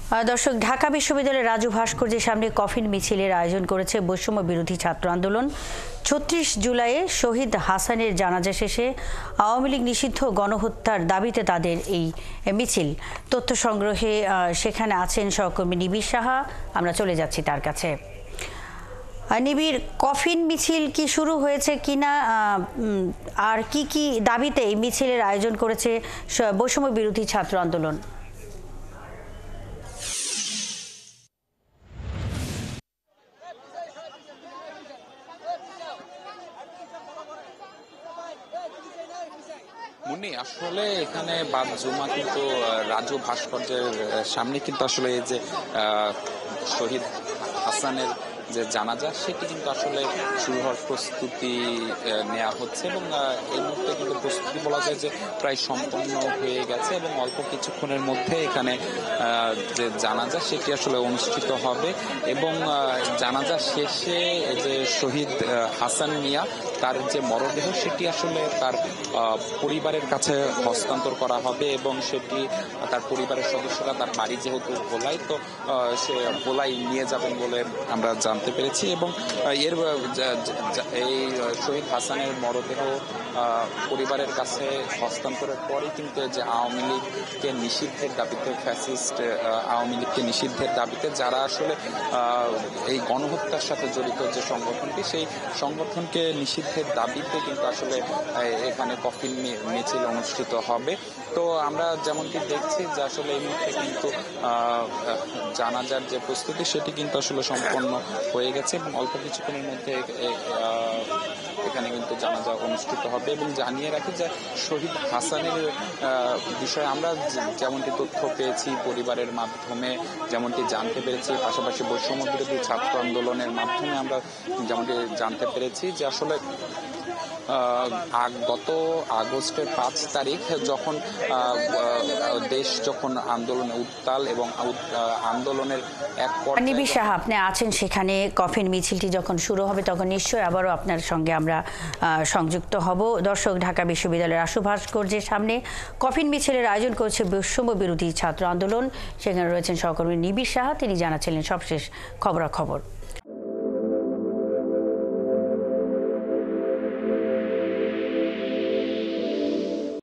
দর্শক, ঢাকা বিশ্ববিদ্যালয়ের রাজু ভাস্কর্যের সামনে কফিন মিছিলের আয়োজন করেছে বৈষম্য বিরোধী ছাত্র আন্দোলন। ৩৬ জুলাইয়ে শহীদ হাসানের জানাজা শেষে আওয়ামী লীগ নিষিদ্ধ গণহত্যার দাবিতে তাদের এই মিছিল। তথ্য সংগ্রহে সেখানে আছেন সহকর্মী নিবিড় সাহা। আমরা চলে যাচ্ছি তার কাছে। নিবিড়, কফিন মিছিল কি শুরু হয়েছে কিনা, আর কি দাবিতে এই মিছিলের আয়োজন করেছে বৈষম্য বিরোধী ছাত্র আন্দোলন? মুন্নি, আসলে এখানে বাদ জুমা কিন্তু রাজু ভাস্কর্যের সামনে কিন্তু আসলে এই যে শহীদ হাসানের যে জানাজা সেটি কিন্তু আসলে শুরু হওয়ার প্রস্তুতি নেওয়া হচ্ছে এবং এই মুহূর্তে কিন্তু প্রস্তুতি বলা যায় যে প্রায় সম্পন্ন হয়ে গেছে এবং অল্প কিছুক্ষণের মধ্যে এখানে যে জানাজা সেটি আসলে অনুষ্ঠিত হবে এবং জানাজা শেষে যে শহীদ হাসান মিয়া তার যে মরদেহ সেটি আসলে তার পরিবারের কাছে হস্তান্তর করা হবে এবং সেটি তার পরিবারের সদস্যরা তার বাড়ি যেহেতু ভোলাই, তো সে ভোলাই নিয়ে যাবেন বলে আমরা জানতে পেরেছি এবং এই শহীদ হাসানের মরদেহ পরিবারের কাছে হস্তান্তরের পরে কিন্তু যে আওয়ামী লীগকে নিষিদ্ধের দাবিতে, ফ্যাসিস্ট আওয়ামী লীগকে নিষিদ্ধের দাবিতে যারা আসলে এই গণহত্যার সাথে জড়িত যে সংগঠনটি, সেই সংগঠনকে নিষিদ্ধের দাবিতে কিন্তু আসলে এখানে কফিন মিছিল অনুষ্ঠিত হবে। তো আমরা যেমনটি দেখছি যে আসলে এই মুহূর্তে কিন্তু জানাজার যে প্রস্তুতি সেটি কিন্তু আসলে সম্পন্ন হয়ে গেছে এবং অল্প কিছুক্ষণের মধ্যে এখানে কিন্তু জানাজা অনুষ্ঠিত হবে। এবং জানিয়ে রাখি যে শহীদ হাসানের বিষয়ে আমরা যেমনটি তথ্য পেয়েছি পরিবারের মাধ্যমে, যেমনটি জানতে পেরেছি, পাশাপাশি বৈষম্য বিরোধী ছাত্র আন্দোলনের মাধ্যমে আমরা যেমনটি জানতে পেরেছি যে আসলে গত আগস্টের ৫ তারিখ যখন দেশ যখন আন্দোলনে উত্তাল এবং আন্দোলনের এক পর্যায়ে নিবিড় সাহা আপনি আছেন সেখানে, কফিন মিছিলটি যখন শুরু হবে তখন নিশ্চয়ই আবারও আপনার সঙ্গে আমরা সংযুক্ত হব। দর্শক, ঢাকা বিশ্ববিদ্যালয়ের রাজু ভাস্কর্যের সামনে কফিন মিছিলের আয়োজন করেছে বৈষম্য বিরোধী ছাত্র আন্দোলন। সেখানে রয়েছেন সহকর্মী নিবিড় সাহা, তিনি জানাচ্ছিলেন সবশেষ খবরাখবর।